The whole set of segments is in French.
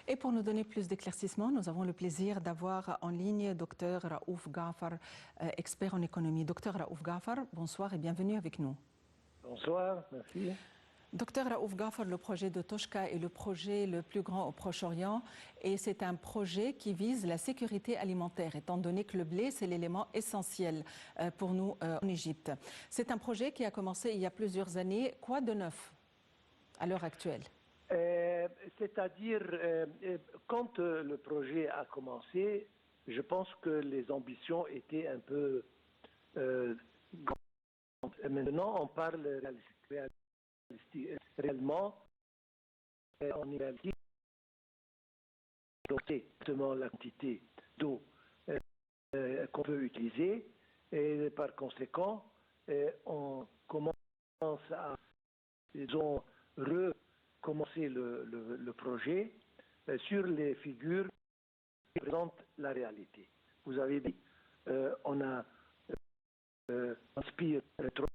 Et pour nous donner plus d'éclaircissements, nous avons le plaisir d'avoir en ligne Dr Raouf Ghafar, expert en économie. Dr Raouf Ghafar, bonsoir et bienvenue avec nous. Bonsoir, merci. Dr Raouf Ghafar, le projet de Toshka est le projet le plus grand au Proche-Orient et c'est un projet qui vise la sécurité alimentaire, étant donné que le blé, c'est l'élément essentiel pour nous en Égypte. C'est un projet qui a commencé il y a plusieurs années. Quoi de neuf à l'heure actuelle? C'est-à-dire, quand le projet a commencé, je pense que les ambitions étaient un peu grandes. Maintenant, on parle réellement, on réalise exactement la quantité d'eau qu'on peut utiliser et par conséquent, on commence à, disons, recommencer le projet sur les figures qui présentent la réalité. Vous avez dit, on a inspiré 300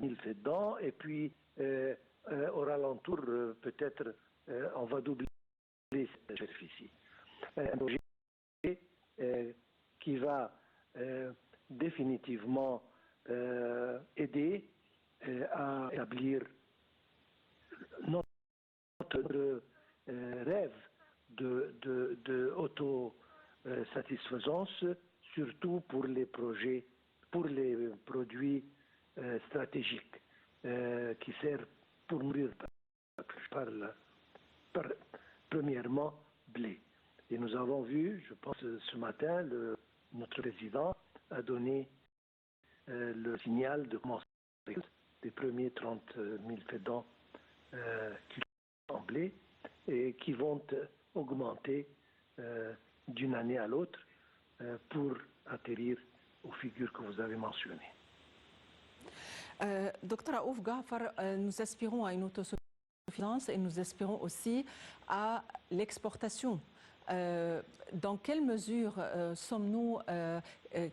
000 dedans et puis au ralentour, peut-être, on va doubler cette superficie. Un projet qui va définitivement aider à établir notre rêve de autosatisfaisance, surtout pour les projets, pour les produits stratégiques qui servent pour nourrir premièrement blé. Et nous avons vu, je pense ce matin, notre président a donné le signal de commencer les premiers 30 000 fédans en blé et qui vont augmenter d'une année à l'autre pour atterrir aux figures que vous avez mentionnées. Dr Raouf Ghafar, nous aspirons à une autosuffisance et nous aspirons aussi à l'exportation. Dans quelle mesure sommes-nous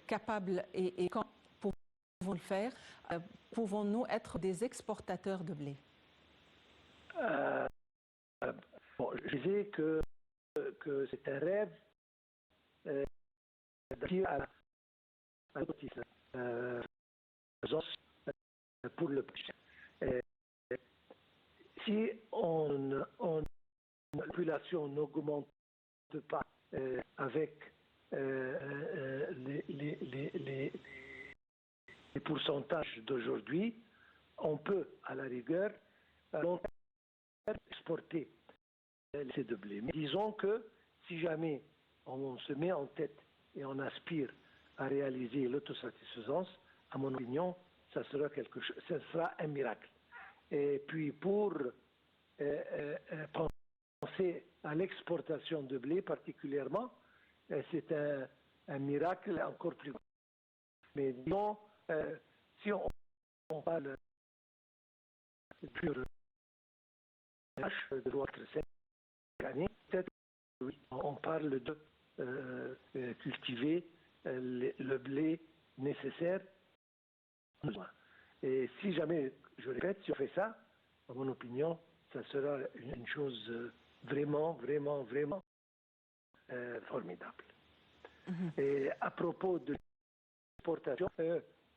capables et quand pouvons-nous le faire? Pouvons-nous être des exportateurs de blé? Bon, je disais que c'est un rêve à pour le prochain. Si la population n'augmente pas avec les pourcentages d'aujourd'hui, on peut à la rigueur exporter ces de blé. Mais disons que si jamais on se met en tête et on aspire à réaliser l'autosatisfaisance, à mon opinion, ça sera quelque chose, ça sera un miracle. Et puis pour penser à l'exportation de blé particulièrement, c'est un miracle encore plus grand. Mais disons, si on parle plus de 5 années, peut-être on parle de cultiver le blé nécessaire. Et si jamais, je répète, si on fait ça, à mon opinion, ça sera une chose vraiment formidable. Et à propos de l'exportation,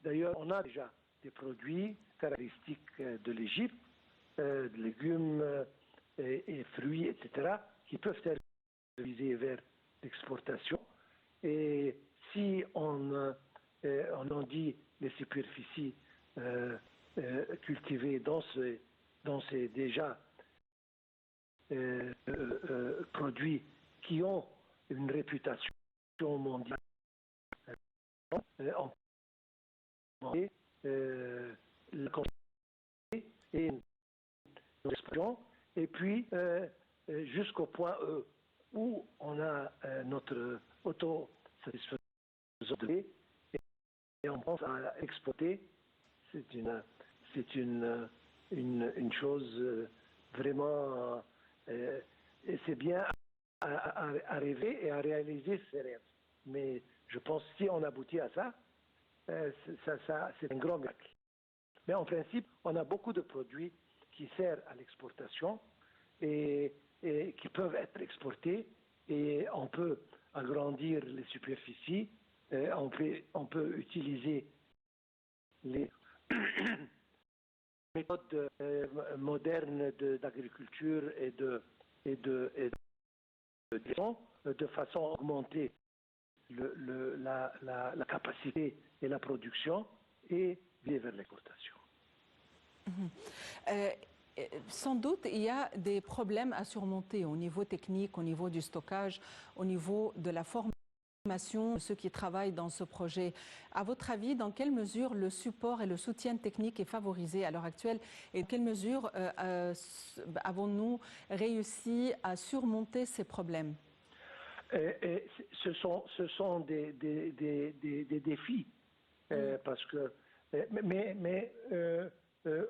d'ailleurs, on a déjà des produits caractéristiques de l'Égypte, de légumes et fruits, etc., qui peuvent être visés vers l'exportation. Et si on en dit les superficies cultivées dans ces déjà produits qui ont une réputation mondiale, la quantité et l'expression, et puis jusqu'au point E où on a notre autosatisfaction et on pense à exploiter. C'est une chose vraiment et c'est bien à rêver et à réaliser ses rêves. Mais je pense que si on aboutit à ça, c'est un grand miracle. Mais en principe, on a beaucoup de produits qui servent à l'exportation et et qui peuvent être exportés et on peut agrandir les superficies, on peut utiliser les méthodes modernes d'agriculture et de façon à augmenter la capacité et la production et aller vers l'exportation. Sans doute, il y a des problèmes à surmonter au niveau technique, au niveau du stockage, au niveau de la formation de ceux qui travaillent dans ce projet. À votre avis, dans quelle mesure le support et le soutien technique est favorisé à l'heure actuelle et dans quelle mesure avons-nous réussi à surmonter ces problèmes? Ce sont des défis parce que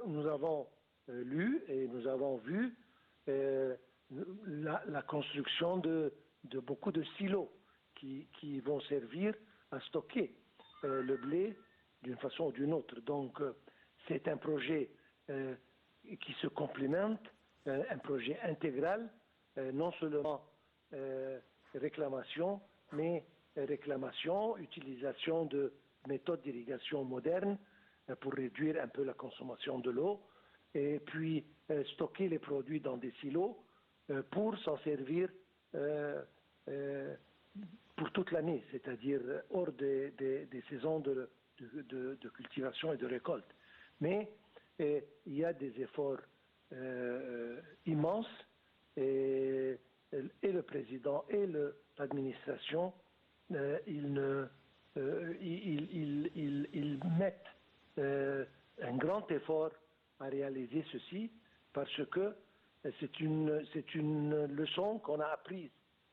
nous avons lu et nous avons vu la construction de beaucoup de silos qui vont servir à stocker le blé d'une façon ou d'une autre. Donc c'est un projet qui se complémente, un projet intégral, non seulement réclamation, mais réclamation, utilisation de méthodes d'irrigation modernes pour réduire un peu la consommation de l'eau, et puis stocker les produits dans des silos pour s'en servir pour toute l'année, c'est-à-dire hors des saisons de cultivation et de récolte. Mais il y a des efforts immenses et le président et l'administration, ils mettent un grand effort à réaliser ceci parce que c'est une leçon qu'on a apprise,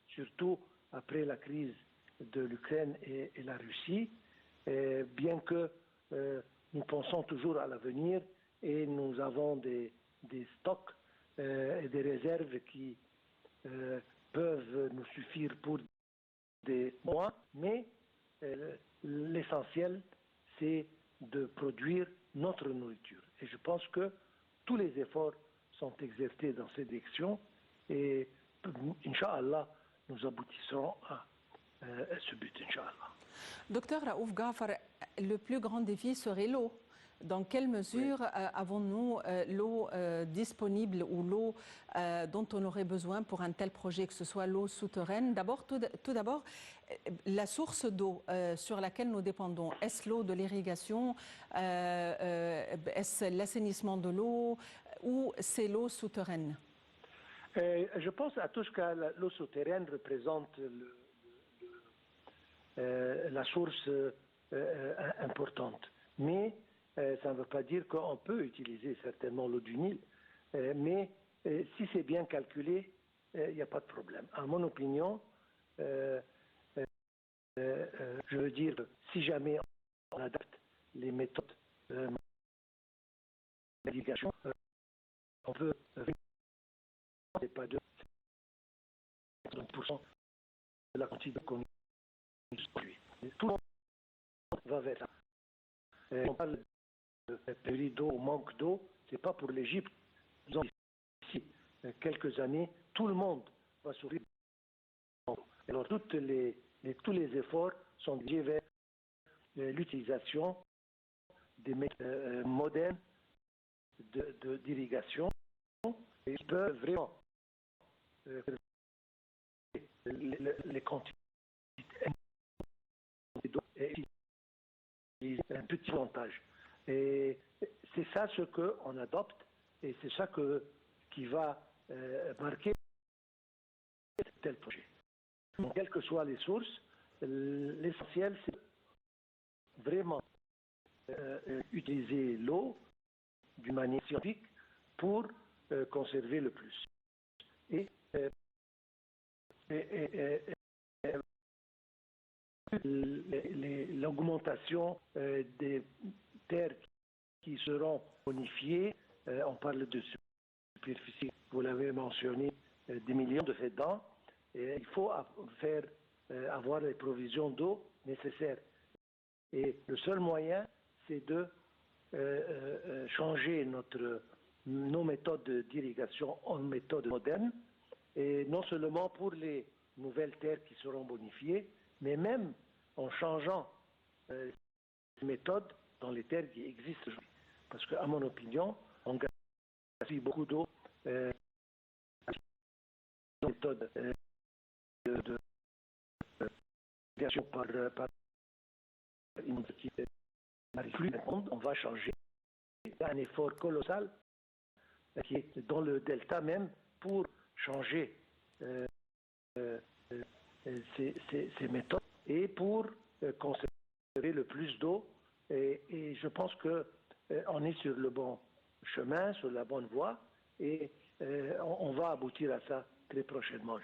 surtout après la crise de l'Ukraine et la Russie, bien que nous pensons toujours à l'avenir et nous avons des stocks et des réserves qui peuvent nous suffire pour des mois, mais l'essentiel, c'est de produire notre nourriture. Et je pense que tous les efforts sont exercés dans cette direction et, Inch'Allah, nous aboutisserons à ce but, Inch'Allah. Docteur Raouf Ghafar, le plus grand défi serait l'eau. Dans quelle mesure avons-nous l'eau disponible ou l'eau dont on aurait besoin pour un tel projet, que ce soit l'eau souterraine? Tout d'abord, la source d'eau sur laquelle nous dépendons, est-ce l'eau de l'irrigation, est-ce l'assainissement de l'eau ou c'est l'eau souterraine? Je pense à tout ce que l'eau souterraine représente la source importante. Mais ça ne veut pas dire qu'on peut utiliser certainement l'eau du Nil. Mais si c'est bien calculé, il n'y a pas de problème. À mon opinion, je veux dire, si jamais on adapte les méthodes d'irrigation, on peut c'est pas de 30% de la quantité qu'on produit. Tout le monde va vers ça. On parle de pénurie d'eau ou manque d'eau, c'est pas pour l'Égypte. D'ici quelques années, tout le monde va souffrir. Alors tous les efforts sont dirigés vers l'utilisation des méthodes modernes d'irrigation qui peuvent vraiment les quantités d'eau et un petit avantage. Et c'est ça ce qu'on adopte et c'est ça qui va marquer tel projet. Donc, quelles que soient les sources, l'essentiel c'est vraiment utiliser l'eau d'une manière scientifique pour conserver le plus. Et l'augmentation des terres qui seront bonifiées, on parle de superficie, vous l'avez mentionné, des millions de faisans, et il faut avoir les provisions d'eau nécessaires. Et le seul moyen, c'est de changer nos méthodes d'irrigation en méthodes modernes et non seulement pour les nouvelles terres qui seront bonifiées, mais même en changeant les méthodes dans les terres qui existent aujourd'hui. Parce qu'à mon opinion, on gaspille beaucoup d'eau méthode de par une qui n'arrive plus, on va changer. Il y a un effort colossal qui est dans le delta même pour changer ces méthodes et pour conserver le plus d'eau. Et je pense qu'on est sur le bon chemin, sur la bonne voie, et on va aboutir à ça très prochainement.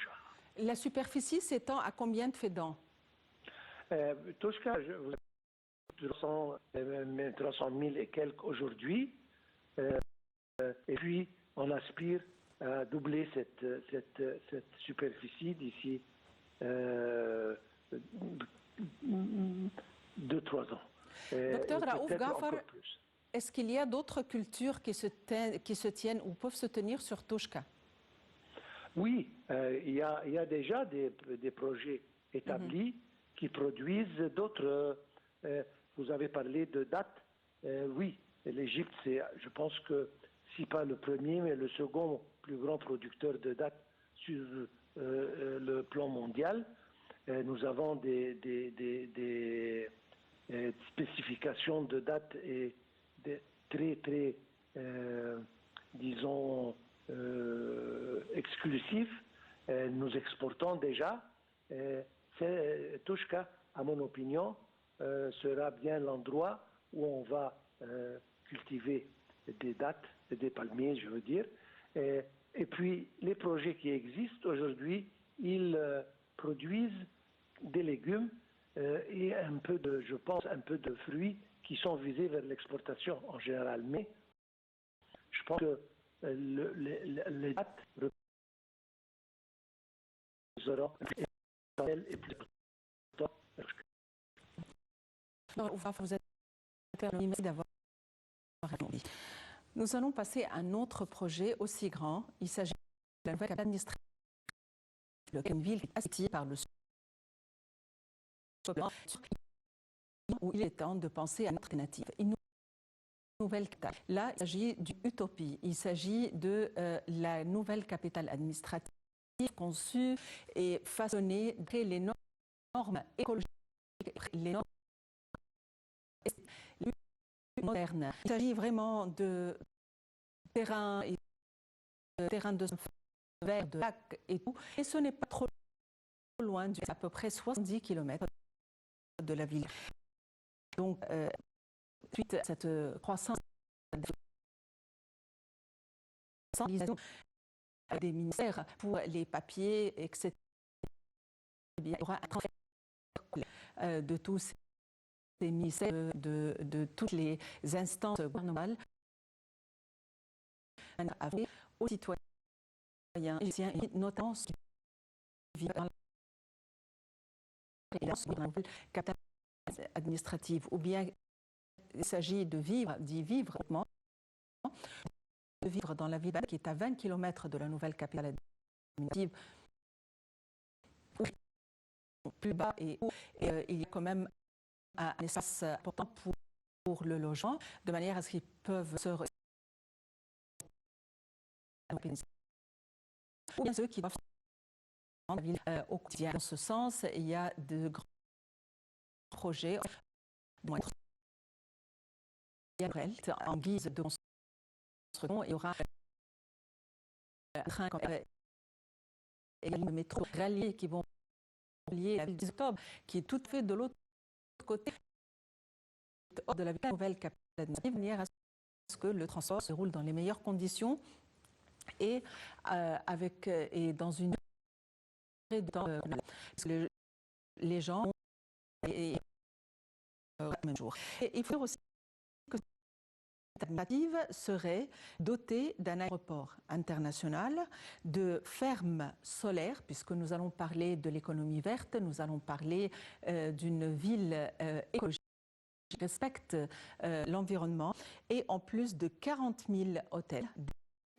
La superficie s'étend à combien de fedans? Toshka, 300 000 et quelques aujourd'hui. Et puis, on aspire à doubler cette superficie d'ici 2-3 ans. Docteur Raouf Ghafar, est-ce qu'il y a d'autres cultures qui se tiennent ou peuvent se tenir sur Toshka? Oui, il y a déjà des projets établis qui produisent d'autres. Vous avez parlé de dattes. Oui, l'Égypte, c'est, je pense que, si pas le premier, mais le second plus grand producteur de dattes sur le plan mondial. Nous avons des spécifications de dattes et très, disons, exclusifs. Nous exportons déjà. Toshka, à mon opinion, sera bien l'endroit où on va cultiver des dattes, des palmiers, je veux dire. Et puis, les projets qui existent aujourd'hui, ils produisent des légumes et un peu de, je pense, un peu de fruits qui sont visés vers l'exportation en général. Mais je pense que les dates auront et plus vous êtes merci d'avoir répondu. Nous allons passer à un autre projet aussi grand. Il s'agit de la nouvelle capitale administrative de une ville assistée par le où il est temps de penser à une alternative. Une nouvelle capitale. Là, il s'agit d'une utopie. Il s'agit de la nouvelle capitale administrative conçue et façonnée d'après les normes écologiques, les normes modernes. Il s'agit vraiment de terrain de verre, de lacs et tout. Et ce n'est pas trop loin, à peu près 70 km de la ville. Donc, suite à cette croissance des ministères pour les papiers, etc., il y aura un transfert de tous ces ministères, de toutes les instances gouvernementales aux citoyens égyptiens, notamment ceux qui vivent dans la capitale administrative, ou bien il s'agit d'y vivre, de vivre dans la ville qui est à 20 km de la nouvelle capitale administrative, plus bas et où il y a quand même un espace important pour le logement, de manière à ce qu'ils peuvent se ou bien ceux qui doivent dans la ville au quotidien. Dans ce sens, il y a de grands projets en guise de construction. Il y aura un train et le métro rallié qui vont lier la ville d'Octobre, qui est tout fait de l'autre côté de la ville, la nouvelle capitale administrative, de manière à ce que le transport se roule dans les meilleures conditions et et dans une durée de temps parce que les gens et même jour. Et il faut dire aussi que cette administrative serait dotée d'un aéroport international, de fermes solaires, puisque nous allons parler de l'économie verte, nous allons parler d'une ville écologique qui respecte l'environnement, et en plus de 40 000 hôtels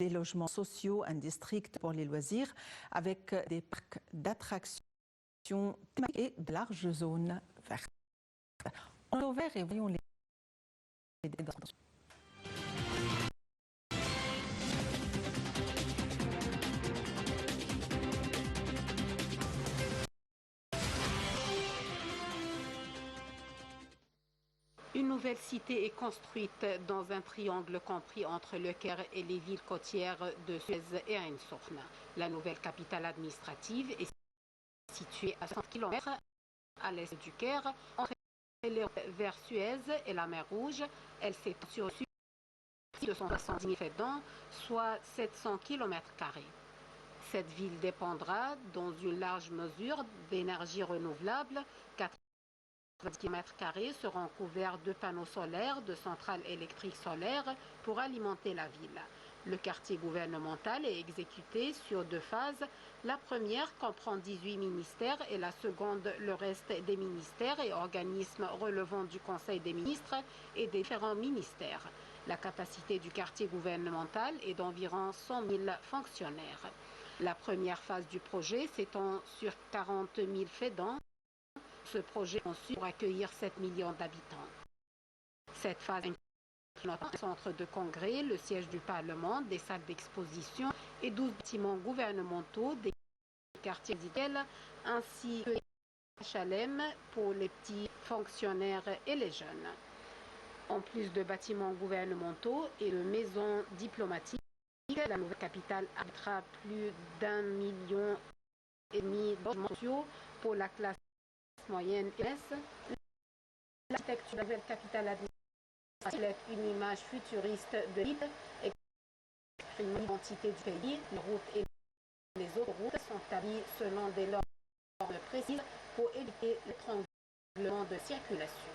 des logements sociaux, un district pour les loisirs, avec des parcs d'attractions et de larges zones vertes. On est ouvert et voyons les dégâts. Une nouvelle cité est construite dans un triangle compris entre le Caire et les villes côtières de Suez et Ain Sokhna. La nouvelle capitale administrative est située à 60 km à l'est du Caire, entre les routes vers Suez et la mer Rouge. Elle s'étend sur 270 000 fedans, soit 700 km². Cette ville dépendra dans une large mesure d'énergie renouvelable. 40 km² seront couverts de panneaux solaires, de centrales électriques solaires pour alimenter la ville. Le quartier gouvernemental est exécuté sur 2 phases. La première comprend 18 ministères et la seconde le reste des ministères et organismes relevant du Conseil des ministres et des différents ministères. La capacité du quartier gouvernemental est d'environ 100 000 fonctionnaires. La première phase du projet s'étend sur 40 000 fedans. Ce projet est conçu pour accueillir 7 millions d'habitants. Cette phase inclut un centre de congrès, le siège du Parlement, des salles d'exposition et 12 bâtiments gouvernementaux, des quartiers résidentiels, ainsi que des HLM pour les petits fonctionnaires et les jeunes. En plus de bâtiments gouvernementaux et de maisons diplomatiques, la nouvelle capitale abritera plus d'1,5 million de logements sociaux pour la classe moyenne et basse. L'architecture de la nouvelle capitale administrative reflète une image futuriste de l'île et exprime l'identité du pays. Les routes et les autoroutes sont établies selon des normes précises pour éviter l'étranglement de circulation.